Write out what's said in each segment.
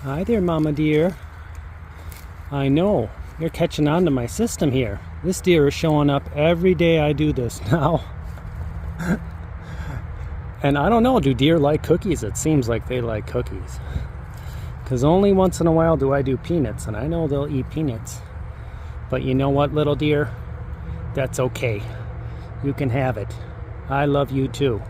Hi there, Mama deer. I know, you're catching on to my system here. This deer is showing up every day I do this now. And I don't know, do deer like cookies? It seems like they like cookies. Because only once in a while do I do peanuts, and I know they'll eat peanuts. But you know what, little deer? That's okay. You can have it. I love you too.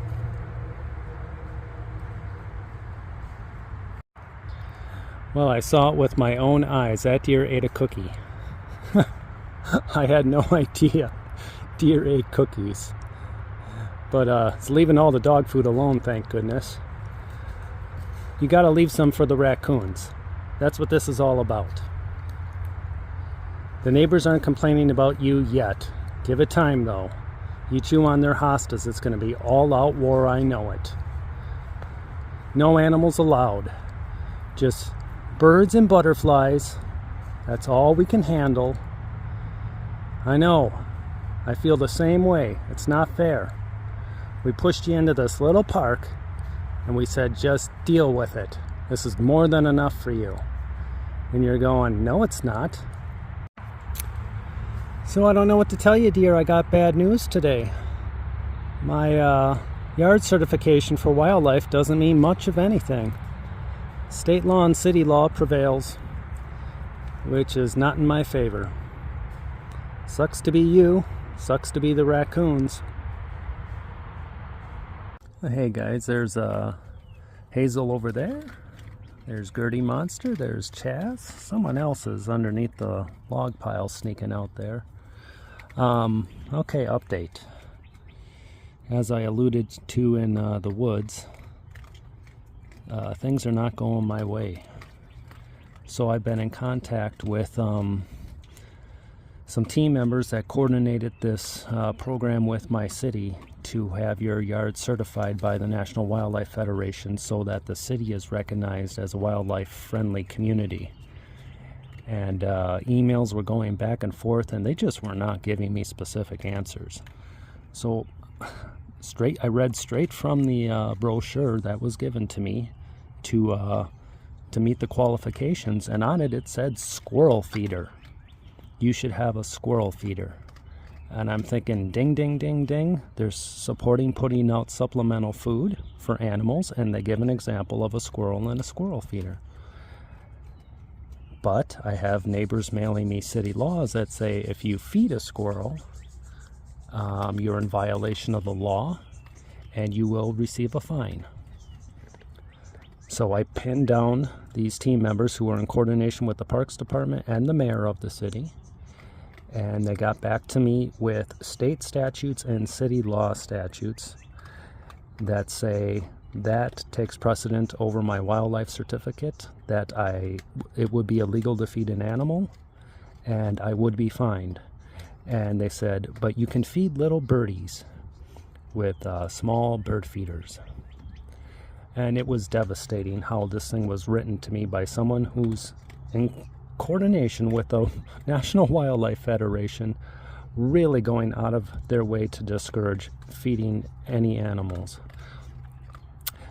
Well, I saw it with my own eyes. That deer ate a cookie. I had no idea deer ate cookies. But it's leaving all the dog food alone, thank goodness. You gotta leave some for the raccoons. That's what this is all about. The neighbors aren't complaining about you yet. Give it time though. You chew on their hostas, it's gonna be all out war, I know it. No animals allowed. Just birds and butterflies. That's all we can handle. I know. I feel the same way. It's not fair. We pushed you into this little park and we said, just deal with it. This is more than enough for you. And you're going, no, it's not. So I don't know what to tell you, dear. I got bad news today. My yard certification for wildlife doesn't mean much of anything. State law and city law prevails, which is not in my favor. Sucks to be you, sucks to be the raccoons. Hey guys, there's Hazel over there. There's Gertie Monster, there's Chaz. Someone else is underneath the log pile sneaking out there. Okay, update. As I alluded to in the woods, things are not going my way. So I've been in contact with some team members that coordinated this program with my city to have your yard certified by the National Wildlife Federation so that the city is recognized as a wildlife-friendly community. And emails were going back and forth, and they just were not giving me specific answers. So I read straight from the brochure that was given to me to meet the qualifications, and on it said squirrel feeder. You should have a squirrel feeder. And I'm thinking, ding, ding, ding, ding. They're supporting putting out supplemental food for animals, and they give an example of a squirrel and a squirrel feeder. But I have neighbors mailing me city laws that say if you feed a squirrel, you're in violation of the law and you will receive a fine. So I pinned down these team members who were in coordination with the Parks Department and the mayor of the city, and they got back to me with state statutes and city law statutes that say that takes precedent over my wildlife certificate, that it would be illegal to feed an animal and I would be fined. And they said, but you can feed little birdies with small bird feeders. And it was devastating how this thing was written to me by someone who's in coordination with the National Wildlife Federation, really going out of their way to discourage feeding any animals.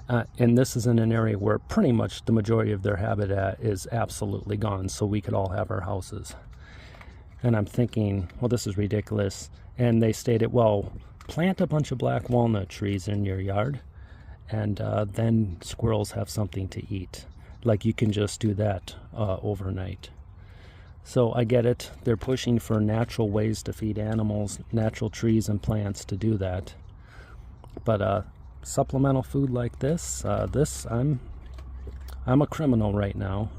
And this is in an area where pretty much the majority of their habitat is absolutely gone, so we could all have our houses. And I'm thinking, well, this is ridiculous. And they stated, well, plant a bunch of black walnut trees in your yard, and then squirrels have something to eat. Like you can just do that overnight. So I get it. They're pushing for natural ways to feed animals, natural trees and plants to do that. But supplemental food like this, I'm a criminal right now.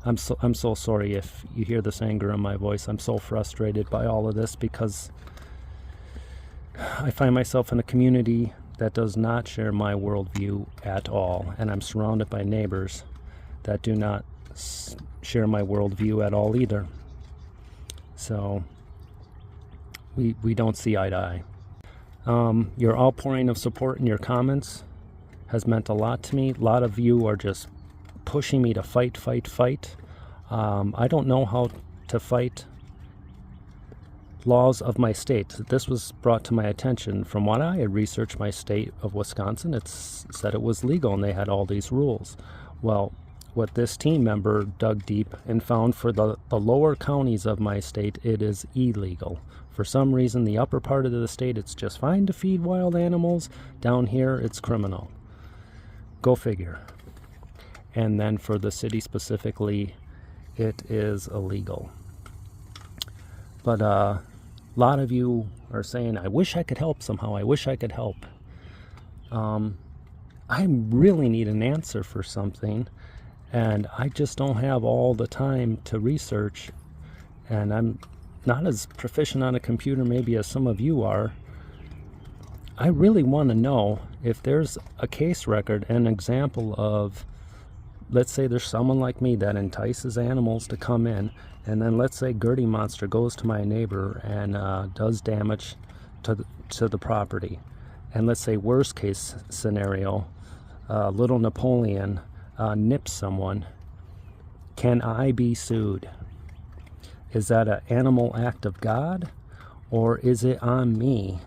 I'm so sorry if you hear this anger in my voice. I'm so frustrated by all of this because I find myself in a community that does not share my worldview at all, and I'm surrounded by neighbors that do not share my worldview at all either. So we don't see eye to eye. Your outpouring of support in your comments has meant a lot to me. A lot of you are just pushing me to fight. I don't know how to fight laws of my state. This was brought to my attention. From what I had researched my state of Wisconsin, it said it was legal and they had all these rules. Well, what this team member dug deep and found for the lower counties of my state, it is illegal. For some reason, the upper part of the state, it's just fine to feed wild animals. Down here, it's criminal. Go figure. And then for the city specifically, it is illegal. But a lot of you are saying, I wish I could help somehow. I wish I could help. I really need an answer for something, and I just don't have all the time to research, and I'm not as proficient on a computer maybe as some of you are. I really want to know if there's a case record, an example of, let's say there's someone like me that entices animals to come in, and then let's say Gertie Monster goes to my neighbor and does damage to the property. And let's say worst case scenario, little Napoleon nips someone. Can I be sued? Is that an animal act of God, or is it on me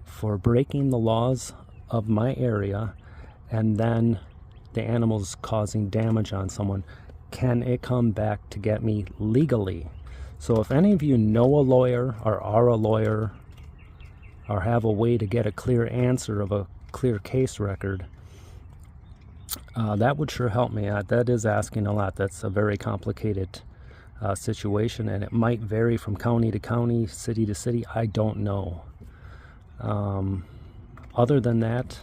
for breaking the laws of my area and then the animal's causing damage on someone? Can it come back to get me legally? So if any of you know a lawyer or are a lawyer or have a way to get a clear answer of a clear case record, that would sure help me. That is asking a lot. That's a very complicated situation, and it might vary from county to county, city to city. I don't know. Other than that,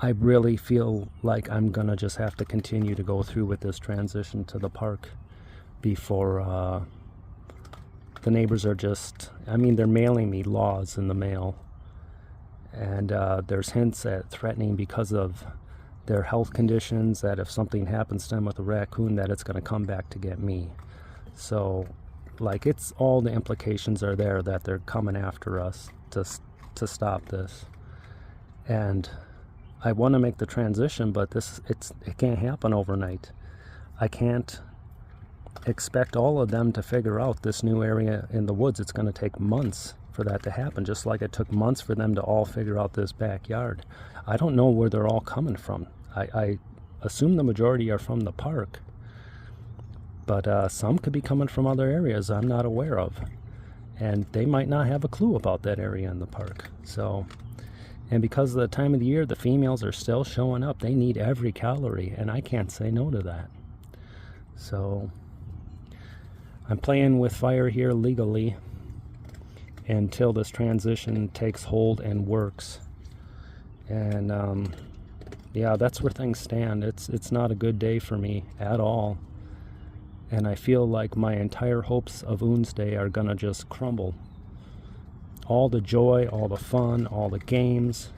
I really feel like I'm gonna just have to continue to go through with this transition to the park before the neighbors are just, I mean, they're mailing me laws in the mail, and there's hints at threatening because of their health conditions, that if something happens to them with a raccoon, that it's going to come back to get me. So, like, it's all the implications are there that they're coming after us to stop this. And I want to make the transition, but it can't happen overnight. I can't expect all of them to figure out this new area in the woods. It's going to take months for that to happen, just like it took months for them to all figure out this backyard. I don't know where they're all coming from. I assume the majority are from the park, but some could be coming from other areas I'm not aware of, and they might not have a clue about that area in the park. So, and because of the time of the year, the females are still showing up. They need every calorie, and I can't say no to that. So I'm playing with fire here legally until this transition takes hold and works. And yeah, that's where things stand. It's not a good day for me at all, and I feel like my entire hopes of OONSDAY are gonna just crumble. All the joy, all the fun, all the games.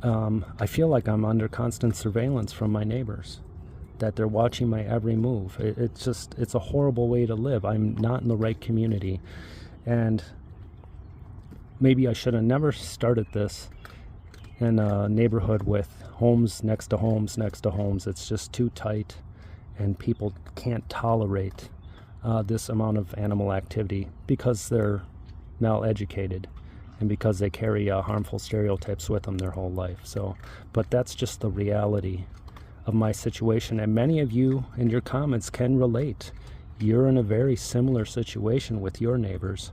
I feel like I'm under constant surveillance from my neighbors, that they're watching my every move. It's a horrible way to live. I'm not in the right community, and maybe I should have never started this in a neighborhood with homes next to homes next to homes. It's just too tight, and people can't tolerate this amount of animal activity because they're mal-educated and because they carry harmful stereotypes with them their whole life. So, but that's just the reality of my situation, and many of you in your comments can relate. You're in a very similar situation with your neighbors,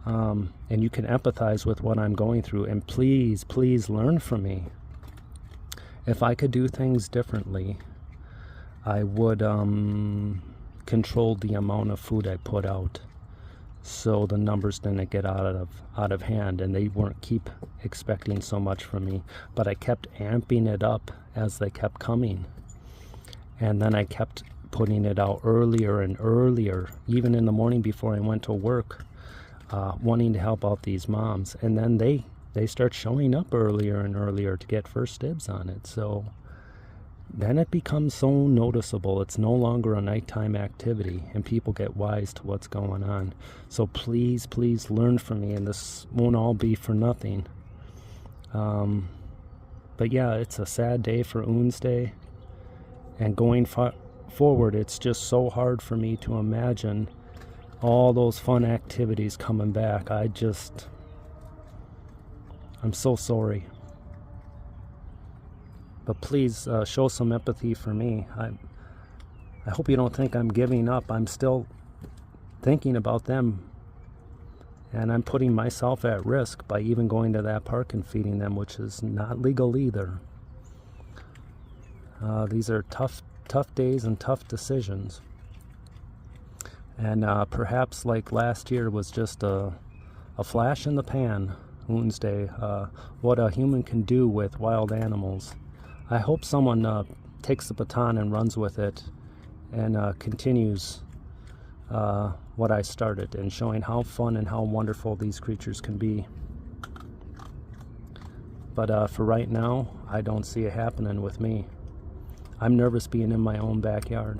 and you can empathize with what I'm going through, and please learn from me. If I could do things differently, I would control the amount of food I put out, so the numbers didn't get out of hand, and they weren't keep expecting so much from me. But I kept amping it up as they kept coming, and then I kept putting it out earlier and earlier, even in the morning before I went to work, wanting to help out these moms. And then they start showing up earlier and earlier to get first dibs on it. So then it becomes so noticeable. It's no longer a nighttime activity, and people get wise to what's going on. So please learn from me, and this won't all be for nothing. But yeah, it's a sad day for OONSDAY, and going forward, it's just so hard for me to imagine all those fun activities coming back. I'm so sorry. But please show some empathy for me. I hope you don't think I'm giving up. I'm still thinking about them, and I'm putting myself at risk by even going to that park and feeding them, which is not legal either. These are tough days and tough decisions. And perhaps like last year was just a flash in the pan, OONSDAY, what a human can do with wild animals. I hope someone takes the baton and runs with it and continues what I started, and showing how fun and how wonderful these creatures can be. But for right now, I don't see it happening with me. I'm nervous being in my own backyard.